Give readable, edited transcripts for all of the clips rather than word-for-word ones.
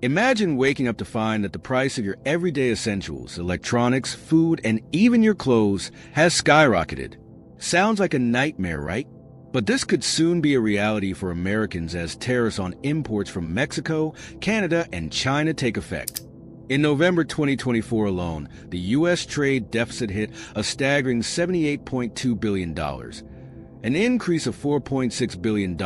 Imagine waking up to find that the price of your everyday essentials, electronics, food, and even your clothes has skyrocketed. Sounds like a nightmare, right? But this could soon be a reality for Americans as tariffs on imports from Mexico, Canada, and China take effect. In November 2024 alone, the U.S. trade deficit hit a staggering $78.2 billion, an increase of $4.6 billion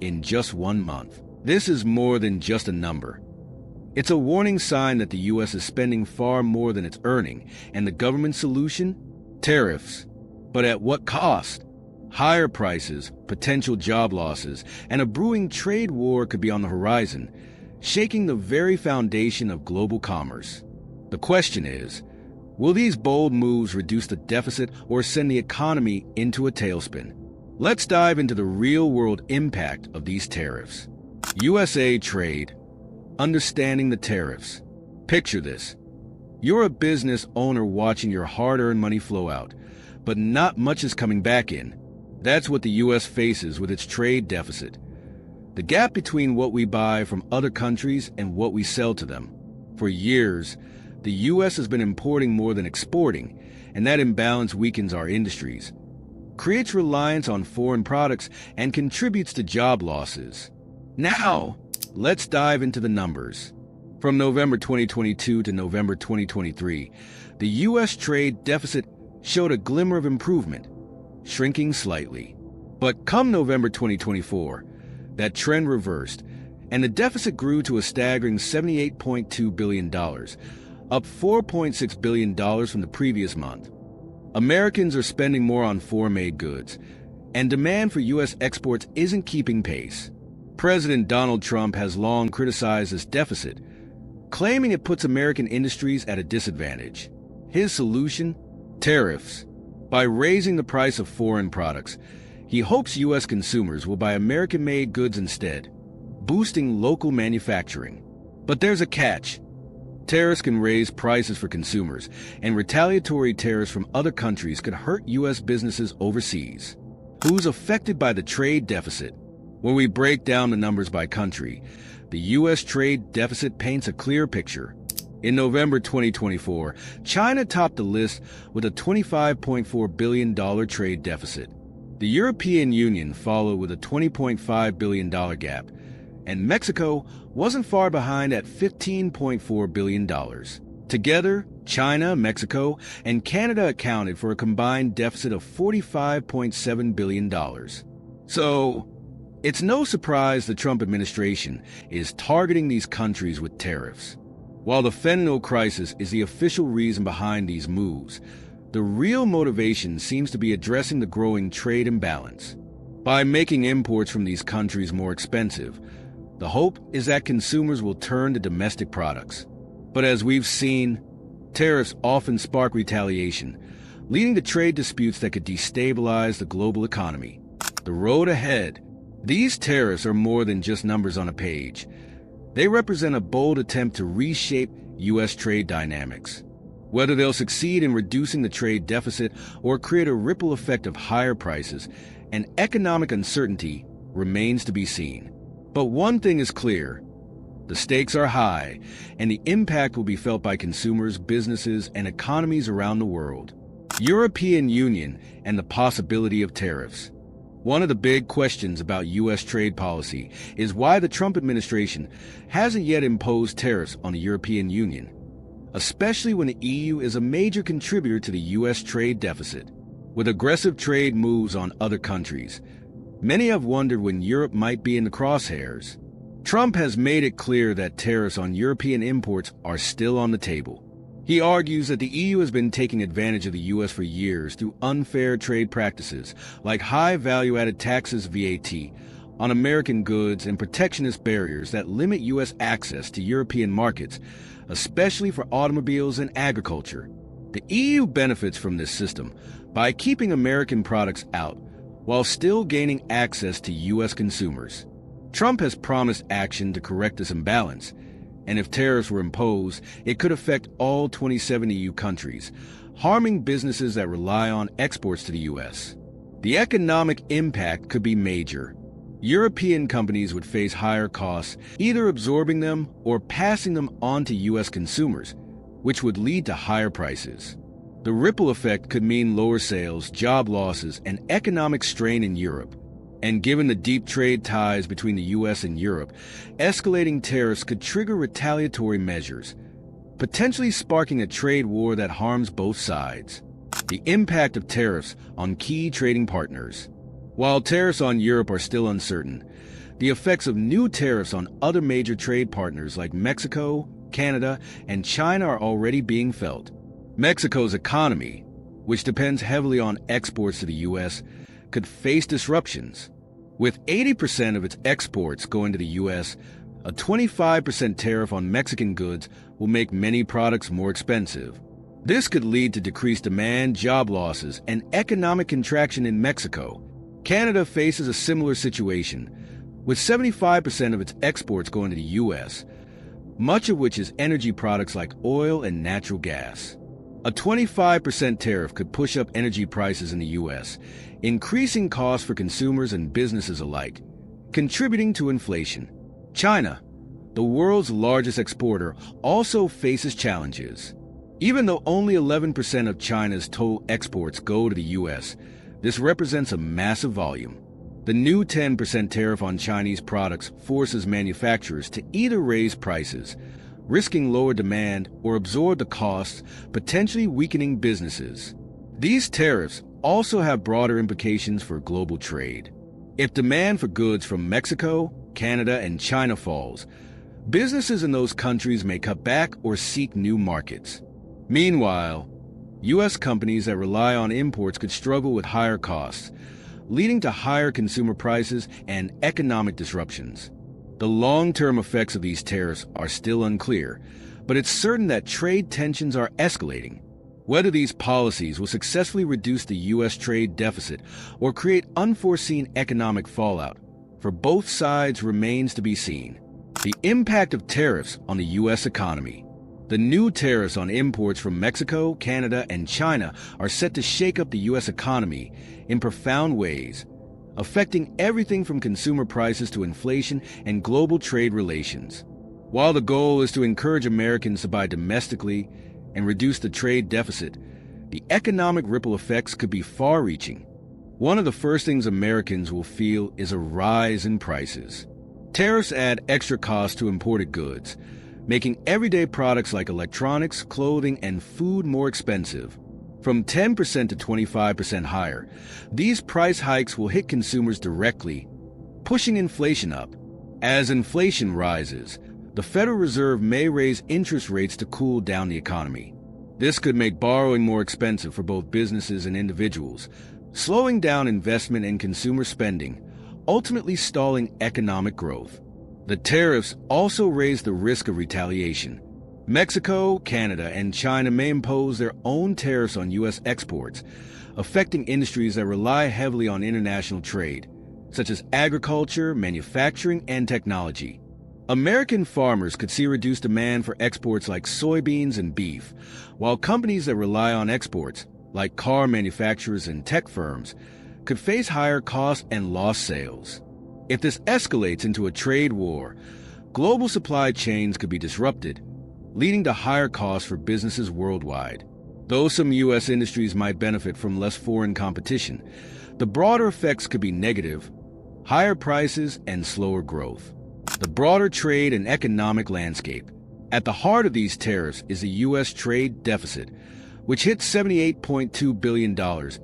in just 1 month. This is more than just a number. It's a warning sign that the U.S. is spending far more than it's earning, and the government solution? Tariffs. But at what cost? Higher prices, potential job losses, and a brewing trade war could be on the horizon, shaking the very foundation of global commerce. The question is, will these bold moves reduce the deficit or send the economy into a tailspin? Let's dive into the real-world impact of these tariffs. USA trade. Understanding the tariffs. Picture this. You're a business owner watching your hard-earned money flow out, but not much is coming back in. That's what the U.S. faces with its trade deficit. The gap between what we buy from other countries and what we sell to them. For years, the U.S. has been importing more than exporting, and that imbalance weakens our industries, creates reliance on foreign products, and contributes to job losses. Now, let's dive into the numbers. From November 2022 to November 2023, the U.S. trade deficit showed a glimmer of improvement, shrinking slightly. But come November 2024, that trend reversed, and the deficit grew to a staggering $78.2 billion, up $4.6 billion from the previous month. Americans are spending more on foreign-made goods, and demand for U.S. exports isn't keeping pace. President Donald Trump has long criticized this deficit, claiming it puts American industries at a disadvantage. His solution? Tariffs. By raising the price of foreign products, he hopes U.S. consumers will buy American-made goods instead, boosting local manufacturing. But there's a catch. Tariffs can raise prices for consumers, and retaliatory tariffs from other countries could hurt U.S. businesses overseas. Who's affected by the trade deficit? When we break down the numbers by country, the U.S. trade deficit paints a clear picture. In November 2024, China topped the list with a $25.4 billion trade deficit. The European Union followed with a $20.5 billion gap, and Mexico wasn't far behind at $15.4 billion. Together, China, Mexico, and Canada accounted for a combined deficit of $45.7 billion. So, it's no surprise the Trump administration is targeting these countries with tariffs. While the fentanyl crisis is the official reason behind these moves, the real motivation seems to be addressing the growing trade imbalance. By making imports from these countries more expensive, the hope is that consumers will turn to domestic products. But as we've seen, tariffs often spark retaliation, leading to trade disputes that could destabilize the global economy. The road ahead. These tariffs are more than just numbers on a page. They represent a bold attempt to reshape U.S. trade dynamics. Whether they'll succeed in reducing the trade deficit or create a ripple effect of higher prices and economic uncertainty remains to be seen. But one thing is clear. The stakes are high, and the impact will be felt by consumers, businesses, and economies around the world. European Union and the possibility of tariffs. One of the big questions about U.S. trade policy is why the Trump administration hasn't yet imposed tariffs on the European Union, especially when the EU is a major contributor to the U.S. trade deficit. With aggressive trade moves on other countries, many have wondered when Europe might be in the crosshairs. Trump has made it clear that tariffs on European imports are still on the table. He argues that the EU has been taking advantage of the U.S. for years through unfair trade practices like high value-added taxes (VAT) on American goods and protectionist barriers that limit U.S. access to European markets, especially for automobiles and agriculture. The EU benefits from this system by keeping American products out while still gaining access to U.S. consumers. Trump has promised action to correct this imbalance, and if tariffs were imposed, it could affect all 27 EU countries, harming businesses that rely on exports to the U.S. The economic impact could be major. European companies would face higher costs, either absorbing them or passing them on to U.S. consumers, which would lead to higher prices. The ripple effect could mean lower sales, job losses, and economic strain in Europe. And given the deep trade ties between the U.S. and Europe, escalating tariffs could trigger retaliatory measures, potentially sparking a trade war that harms both sides. The impact of tariffs on key trading partners. While tariffs on Europe are still uncertain, the effects of new tariffs on other major trade partners like Mexico, Canada, and China are already being felt. Mexico's economy, which depends heavily on exports to the U.S., could face disruptions. With 80% of its exports going to the U.S., a 25% tariff on Mexican goods will make many products more expensive. This could lead to decreased demand, job losses, and economic contraction in Mexico. Canada faces a similar situation, with 75% of its exports going to the U.S., much of which is energy products like oil and natural gas. A 25% tariff could push up energy prices in the U.S., increasing costs for consumers and businesses alike, contributing to inflation. China, the world's largest exporter, also faces challenges. Even though only 11% of China's total exports go to the U.S., this represents a massive volume. The new 10% tariff on Chinese products forces manufacturers to either raise prices, risking lower demand, or absorb the costs, potentially weakening businesses. These tariffs also have broader implications for global trade. If demand for goods from Mexico, Canada, and China falls, businesses in those countries may cut back or seek new markets. Meanwhile, U.S. companies that rely on imports could struggle with higher costs, leading to higher consumer prices and economic disruptions. The long-term effects of these tariffs are still unclear, but it's certain that trade tensions are escalating. Whether these policies will successfully reduce the U.S. trade deficit or create unforeseen economic fallout for both sides remains to be seen. The impact of tariffs on the U.S. economy. The new tariffs on imports from Mexico, Canada, and China are set to shake up the U.S. economy in profound ways, affecting everything from consumer prices to inflation and global trade relations. While the goal is to encourage Americans to buy domestically and reduce the trade deficit, the economic ripple effects could be far-reaching. One of the first things Americans will feel is a rise in prices. Tariffs add extra costs to imported goods, making everyday products like electronics, clothing, and food more expensive. From 10% to 25% higher, these price hikes will hit consumers directly, pushing inflation up. As inflation rises, the Federal Reserve may raise interest rates to cool down the economy. This could make borrowing more expensive for both businesses and individuals, slowing down investment and consumer spending, ultimately stalling economic growth. The tariffs also raise the risk of retaliation. Mexico, Canada, and China may impose their own tariffs on U.S. exports, affecting industries that rely heavily on international trade, such as agriculture, manufacturing, and technology. American farmers could see reduced demand for exports like soybeans and beef, while companies that rely on exports, like car manufacturers and tech firms, could face higher costs and lost sales. If this escalates into a trade war, global supply chains could be disrupted, leading to higher costs for businesses worldwide. Though some U.S. industries might benefit from less foreign competition, the broader effects could be negative: higher prices and slower growth. The broader trade and economic landscape. At the heart of these tariffs is the U.S. trade deficit, which hit $78.2 billion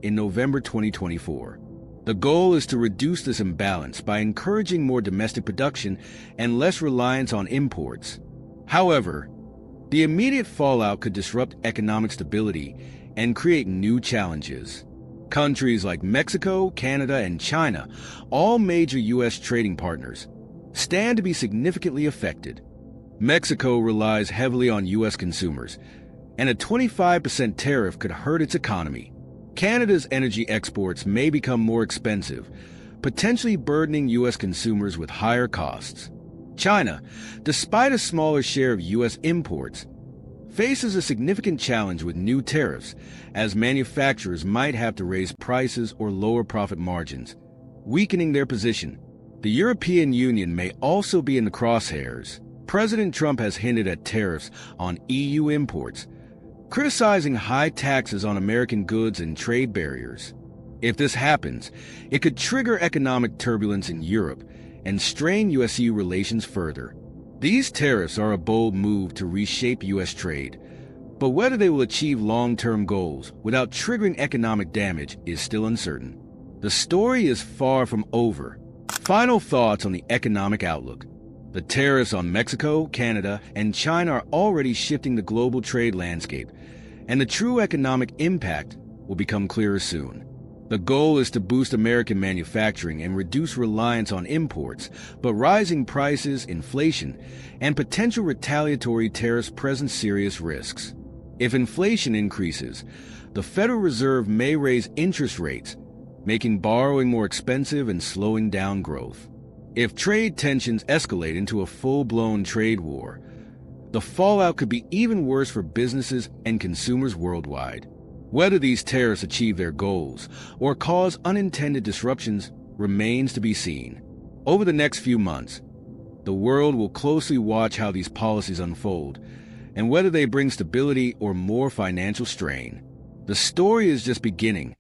in November 2024. The goal is to reduce this imbalance by encouraging more domestic production and less reliance on imports. However, the immediate fallout could disrupt economic stability and create new challenges. Countries like Mexico, Canada, and China, all major U.S. trading partners, stand to be significantly affected. Mexico relies heavily on U.S. consumers, and a 25% tariff could hurt its economy. Canada's energy exports may become more expensive, potentially burdening U.S. consumers with higher costs. China, despite a smaller share of U.S. imports, faces a significant challenge with new tariffs, as manufacturers might have to raise prices or lower profit margins, weakening their position. The European Union may also be in the crosshairs. President Trump has hinted at tariffs on EU imports, criticizing high taxes on American goods and trade barriers. If this happens, it could trigger economic turbulence in Europe and strain US-EU relations further. These tariffs are a bold move to reshape US trade, but whether they will achieve long-term goals without triggering economic damage is still uncertain. The story is far from over. Final thoughts on the economic outlook. The tariffs on Mexico, Canada, and China are already shifting the global trade landscape, and the true economic impact will become clearer soon. The goal is to boost American manufacturing and reduce reliance on imports, but rising prices, inflation, and potential retaliatory tariffs present serious risks. If inflation increases, the Federal Reserve may raise interest rates, making borrowing more expensive and slowing down growth. If trade tensions escalate into a full-blown trade war, the fallout could be even worse for businesses and consumers worldwide. Whether these tariffs achieve their goals or cause unintended disruptions remains to be seen. Over the next few months, the world will closely watch how these policies unfold and whether they bring stability or more financial strain. The story is just beginning,